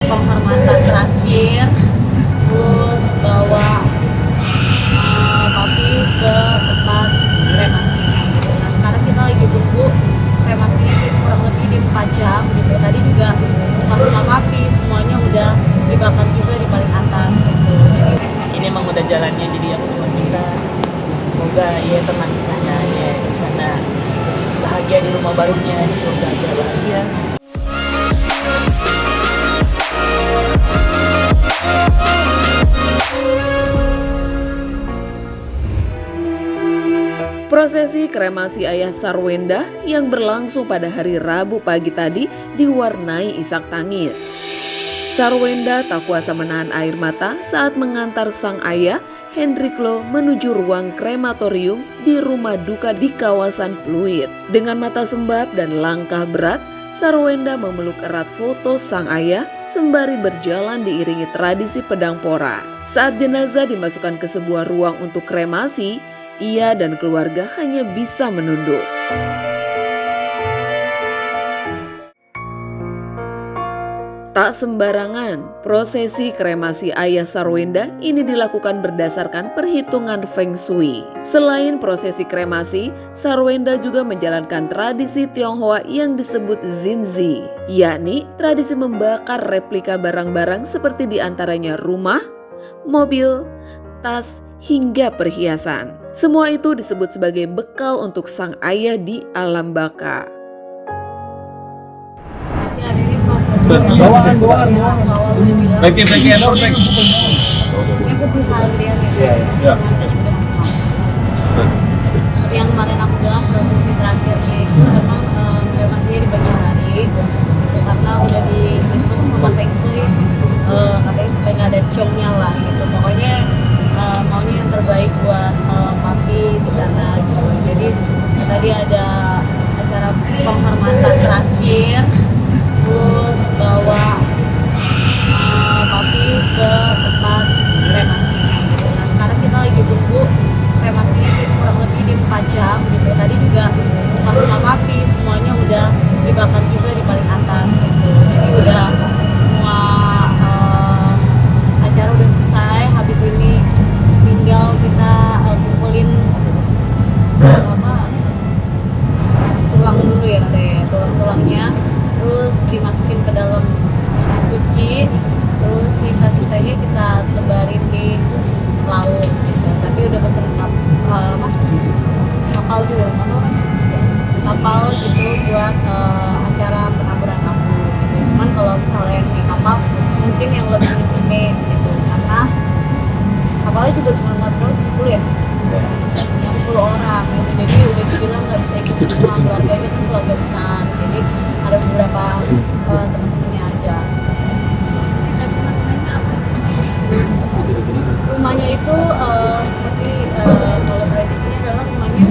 penghormatan terakhir, terus bawa papi ke tempat kremasinya gitu. Nah sekarang kita lagi tunggu kremasinya kurang lebih di 4 jam gitu. Tadi juga rumah papi semuanya udah dibakar juga di paling atas gitu. Jadi ini emang udah jalannya, jadi aku cuma minta semoga ya tenang di sana, ya di sana bahagia di rumah barunya, di surga aja bahagia. Prosesi kremasi Ayah Sarwenda yang berlangsung pada hari Rabu pagi tadi diwarnai isak tangis. Sarwenda tak kuasa menahan air mata saat mengantar sang ayah, Hendrik Lo, menuju ruang krematorium di rumah duka di kawasan Pluit. Dengan mata sembab dan langkah berat, Sarwenda memeluk erat foto sang ayah sembari berjalan diiringi tradisi pedang pora. Saat jenazah dimasukkan ke sebuah ruang untuk kremasi, ia dan keluarga hanya bisa menunduk. Tak sembarangan, prosesi kremasi Ayah Sarwenda ini dilakukan berdasarkan perhitungan Feng Shui. Selain prosesi kremasi, Sarwenda juga menjalankan tradisi Tionghoa yang disebut Xinzi, yakni tradisi membakar replika barang-barang seperti diantaranya rumah, mobil, tas, hingga perhiasan. Semua itu disebut sebagai bekal untuk sang ayah di alam baka. ya ini proses Bawaan. awal udah bilang Bagi handphone back. ini aku berusaha gedean ya. Iya. Udah maksimal. Seperti yang kemarin aku bilang, prosesi terakhirnya itu memang kremasinya di pagi hari gitu, karena udah dihitung sama Feng Shui, katanya supaya nggak ada congnya lah gitu. Pokoknya maunya yang terbaik buat papi di sana gitu. Jadi tadi ada acara penghormatan terakhir, terus bawa papi ke tempat kremasinya gitu. Nah sekarang kita lagi tunggu kremasinya kurang lebih di 4 jam gitu. Tadi juga rumah papi semuanya udah dibakar juga di paling atas gitu. Jadi udah semua acara udah selesai. Habis ini tinggal kita kumpulin tulang dulu ya katanya, tulang-tulangnya, terus dimasukin ke dalam guci, terus sisa-sisanya kita tebarin di laut gitu. Tapi udah pesen kapal dulu, kapal gitu buat acara penaburan lampu gitu. Cuman kalau misalnya yang di kapal mungkin yang lebih intimate gitu, karena kapalnya juga cuma muat 70 ya, 70 orang gitu. Jadi udah dibilang nggak bisa ikut semua keluarganya, kan keluarga besar, jadi ada beberapa teman-temannya aja. Rumahnya itu seperti kalau tradisinya adalah rumahnya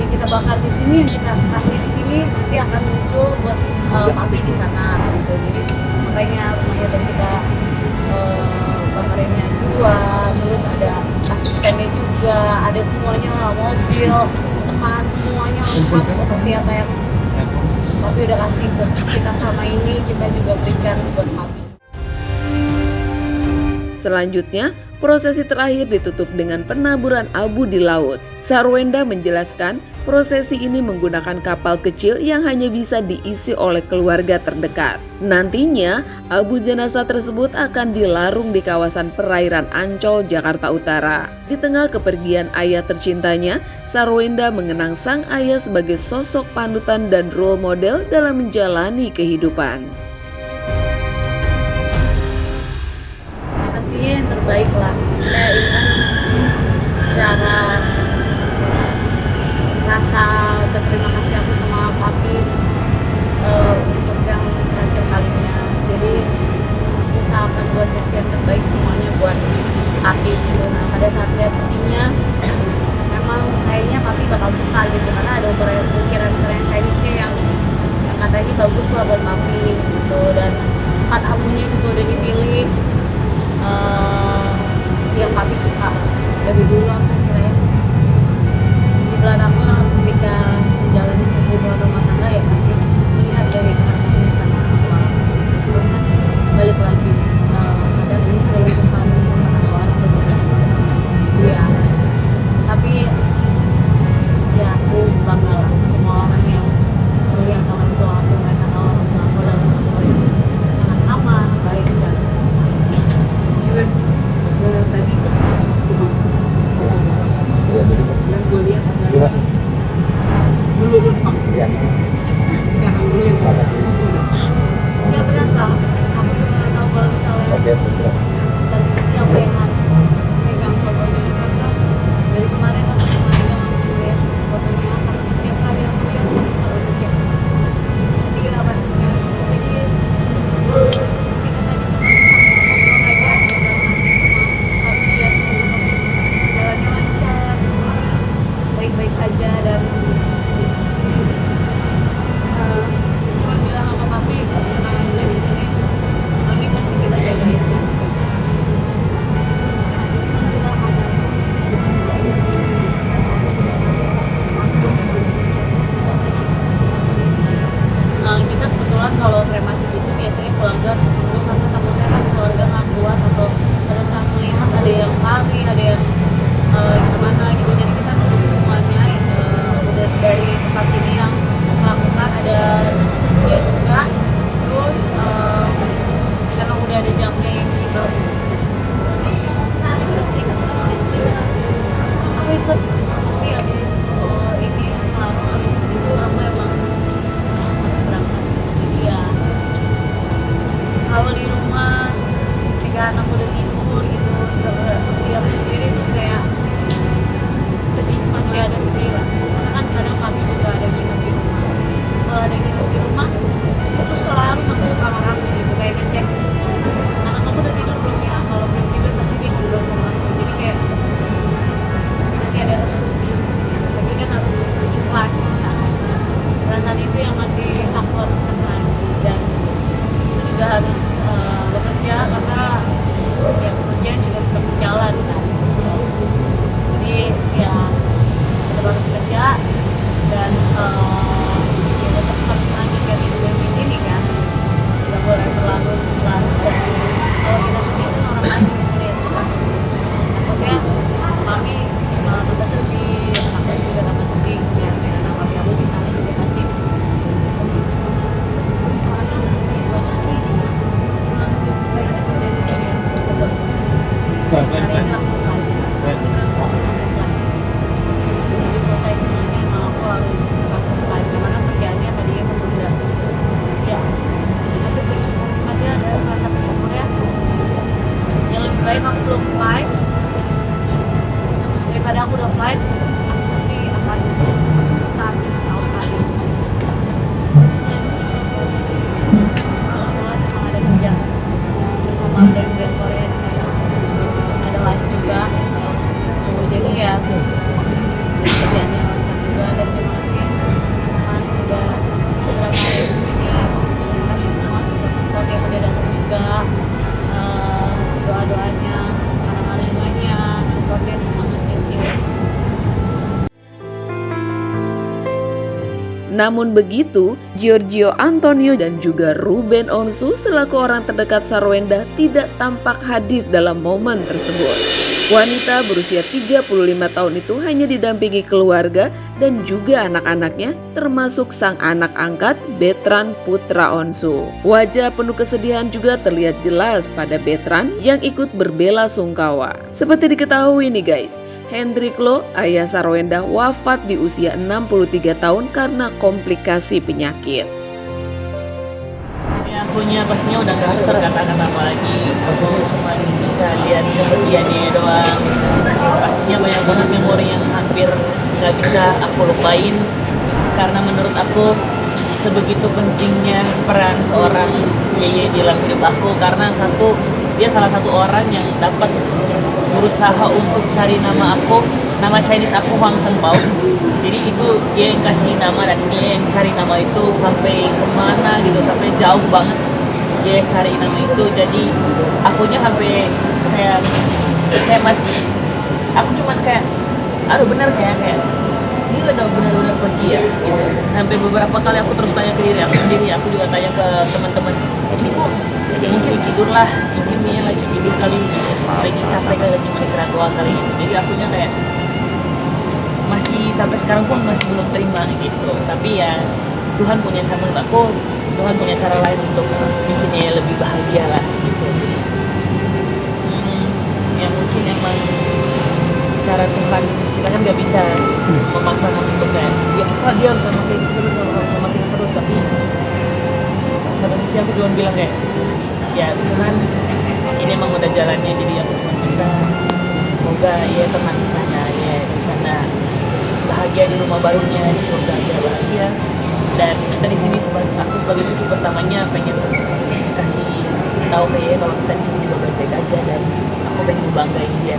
yang kita bakar di sini, yang kita kasih di sini nanti akan muncul buat papi di sana gitu. Jadi makanya rumahnya tadi kita bakarinnya 2, terus ada asistennya juga, ada semuanya lah, mobil, emas, semuanya lengkap seperti apa yang papi udah kasih ke kita selama ini, kita juga berikan buat papi. Selanjutnya, prosesi terakhir ditutup dengan penaburan abu di laut. Sarwenda menjelaskan prosesi ini menggunakan kapal kecil yang hanya bisa diisi oleh keluarga terdekat. Nantinya, abu jenazah tersebut akan dilarung di kawasan perairan Ancol, Jakarta Utara. Di tengah kepergian ayah tercintanya, Sarwenda mengenang sang ayah sebagai sosok panutan dan role model dalam menjalani kehidupan. Yang terbaik lah. Saya ini kan secara rasa berterima kasih aku sama papi untuk yang terakhir kalinya. Jadi aku usahakan buat kasih yang terbaik semuanya buat papi gitu. Nah pada saat lihat petinya memang kayaknya papi bakal suka gitu, karena ada ukiran-ukiran Chinese-nya yang katanya bagus lah buat papi gitu. Dan 4 abunya juga udah dipilih yang papi suka. Dari dulu aku kirain di belakang aku lah, ketika menjalani satu hubungan rumah tangga ya pasti melihat dari kesan papi sama aku. Cuma kan balik lagi satu sisi apa yang harus pegang fotonya karena dari kemarin aku sengaja ngambil ya fotonya karena tiap kali aku lihat aku selalu kayak sedih lah pastinya jadi kayak tadi cuma ngobrol aja udah nanti sama kami ya semoga jalannya lancar semuanya baik-baik aja dan cuma bilang sama papi tenang aja di sini kami pasti kita jagain kan. Kita kebetulan kalau kremasi gitu biasanya keluarga harus tunggu karena takutnya kan keluarga nggak kuat atau pada saat melihat ada yang lari, ada yang kemana gitu jadi kita nunggu semuanya udah dari tempat sini yang melakukan ada dia juga terus emang udah ada jamnya yang gitu aku ikut nanti habis ini lama habis itu aku emang harus berangkat jadi ya kalau di rumah ketika anak udah tidur gitu diam sendiri tuh kayak sedih masih ada sedih lah karena kan kadang kami juga ada nginep di rumah kalau ada nginep di rumah itu selalu masuk ke kamar aku gitu kayak ngecek anak aku udah tidur belum ya kalau belum tidur pasti dia ngobrol sama aku jadi kayak masih ada rasa sedih gitu tapi kan harus ikhlas nah, perasaan itu yang masih aku harus cemani dan aku juga harus bekerja karena ya pekerjaan juga tetap berjalan kan jadi ya tetap harus kerja dan ya tetap harus melanjutkan hidup yang di sini kan nggak boleh terlalu larut dan kalau kita sedih kan orang lain juga ngeliat kita sedih takutnya mami tambah sedih aku juga tambah sedih ya anak papi aku di sana juga pasti sedih orangnya banyak ini hari ini langsung live langsung live jadi selesai semuanya emang aku harus langsung live karena kerjaannya tadinya ketunda ya tapi terus masih ada rasa bersyukurnya ya lebih baik aku belum live daripada aku udah live aku pasti akan saat menyesal sekali kebetulan memang ada kerja bersama brand-brand Korea di sana ada live juga jadi ya kerjaannya lancar juga dan terima kasih teman-teman udah beberapa hari di sini terima kasih semua support yang udah datang juga doa-doanya saran-sarannya supportnya semangat thank you. Namun begitu, Giorgio Antonio dan juga Ruben Onsu selaku orang terdekat Sarwenda tidak tampak hadir dalam momen tersebut. Wanita berusia 35 tahun itu hanya didampingi keluarga dan juga anak-anaknya termasuk sang anak angkat Betran Putra Onsu. Wajah penuh kesedihan juga terlihat jelas pada Betran yang ikut berbela sungkawa. Seperti diketahui nih guys, Hendrik Lo, ayah Sarwenda wafat di usia 63 tahun karena komplikasi penyakit. Ya, akunya pastinya udah gak terkata-kata apa lagi. Aku cuma bisa lihat kebahagiaannya doang. Pastinya banyak banget memori yang hampir gak bisa aku lupain. Karena menurut aku sebegitu pentingnya peran seorang Yeye di dalam hidup aku. Karena dia salah satu orang yang dapat berusaha untuk cari nama Chinese aku Huang Shengbao. Jadi itu dia yang kasih nama dan dia yang cari nama itu sampai kemana gitu, sampai jauh banget dia yang cari nama itu. Jadi akunya sampai kayak masih aku cuman kayak aduh bener kayak dia udah benar-benar pergi ya gitu. Sampai beberapa kali aku terus tanya ke diri aku sendiri, aku juga tanya ke teman-teman, jadi kok mungkin tidur lah, mungkin dia lagi tidur kali, lagi capek kali, cuma istirahat doang kali gitu. Jadi akunya kayak masih sampai sekarang pun masih belum terima gitu. Tapi ya Tuhan punya cara menurut aku, Tuhan punya cara lain untuk bikinnya lebih bahagia lah gitu. Jadi ya mungkin emang cara Tuhan, kita kan nggak bisa memaksa untuk kayak ya dia harus sama kayak gitu terus, tapi satu sisi aku cuma bilang kayak ya Tuhan ini emang udah jalannya, jadi aku cuma minta semoga ya tenang di sana, ya di sana bahagia di rumah barunya, di surga dia bahagia. Dan kita di sini aku sebagai cucu pertamanya pengen kasih tahu ke dia kalau kita di sini juga baik-baik aja, dan aku pengen membanggain dia.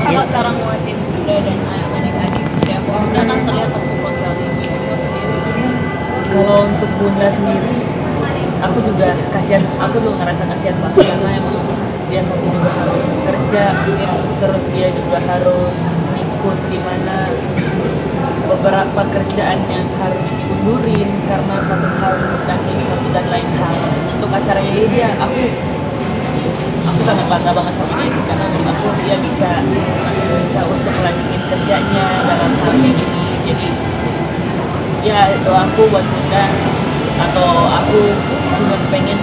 Apa cara nguatin bunda dan adik-adik? Ya, bunda kan terlihat terpukul sekali. Ibu sendiri sih. Kalau untuk bunda sendiri, aku juga kasihan, aku tuh ngerasa kasihan banget karena emang dia satu juga harus kerja, ya, terus dia juga harus ikut di mana beberapa kerjaan yang harus diundurin karena satu hal dan lain hal. Untuk acaranya dia, aku sangat bangga banget sama dia sih, karena menurut aku dia masih bisa untuk melanjutkan kerjanya dalam hal kayak gini. Jadi ya doaku buat bunda, atau aku cuma pengen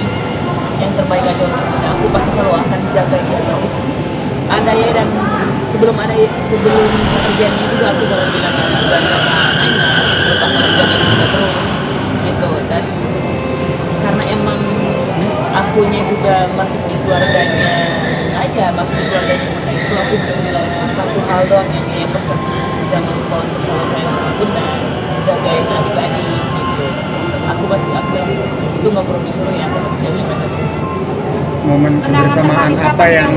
yang terbaik aja untuk bunda. Aku pasti selalu akan jaga dia terus. Ada ya, dan sebelum kerjanya juga aku selalu bilang juga sama Naina tetap kerjanya juga terus gitu. Dan karena emang akunya juga masuk di keluarganya masuk di keluarganya bunda, itu aku bilang satu hal doang yang dia pesan, jangan lupa untuk selalu sayang sama bunda, jagain adik-adik gitu. Aku itu nggak perlu disuruh ya, aku pasti jagain mereka terus. Momen kebersamaan apa yang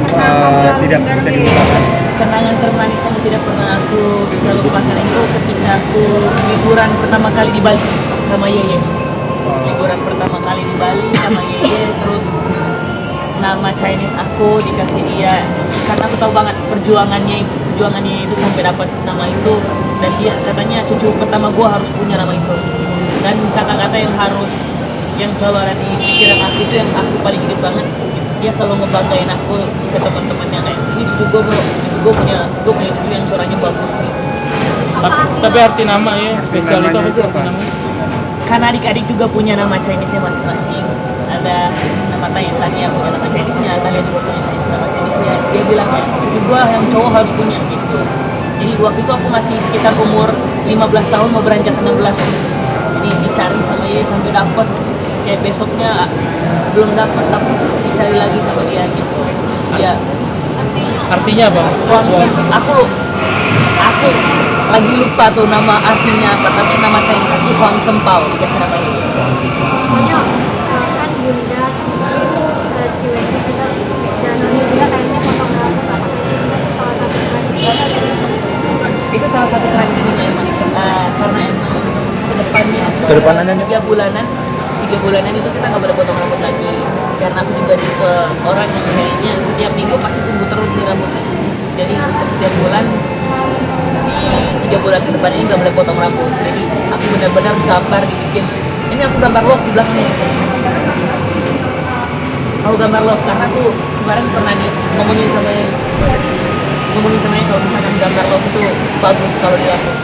tidak bisa dilupakan? Kenangan termanis yang tidak pernah aku bisa lupakan itu ketika aku liburan pertama kali di Bali sama Yeye. Liburan pertama kali di Bali sama Yeye, terus nama Chinese aku dikasih dia, karena aku tahu banget perjuangannya itu sampai dapat nama itu, dan dia katanya cucu pertama gua harus punya nama itu. Dan kata-kata yang selalu ada di pikiran aku itu yang aku paling ingat banget. Dia selalu ngebanggain aku ke teman-temannya, kayak ini cucu gue bro, gue punya cucu yang suaranya bagus gitu. Tapi arti nama ya spesial itu apa sih arti nama? Karena adik-adik juga punya nama Chinese-nya masing-masing. Ada nama Tania punya nama Chinese-nya, Talia juga punya nama Chinese-nya. Dia bilang kayak cucu gue yang cowok harus punya gitu. Jadi waktu itu aku masih sekitar umur 15 tahun mau beranjak 16. Jadi dicari sama dia sampai dapet. Kayak besoknya belum dapat, tapi dicari lagi sama dia gitu. Ya. Artinya apa? Aku lagi lupa tuh nama artinya apa, tapi nama Chinese aku Huang Sempao, dikasih nama itu. Pokoknya kan bunda Ciweki kita dananya juga kayaknya potong rambut apa itu salah satu tradisi Itu salah satu tradisinya emang itu, karena emang kedepannya 3 bulanan itu kita nggak boleh potong rambut lagi, karena aku juga tipe orang yang kayaknya setiap minggu pasti tumbuh terus di rambutnya. Jadi untuk setiap bulan di 3 bulan ke depan ini nggak boleh potong rambut. Jadi aku benar-benar gambar dibikin. Ini aku gambar love di belakangnya. Aku gambar love karena aku kemarin pernah ngomongin sama kalau misalkan gambar love itu bagus kalau di rambut.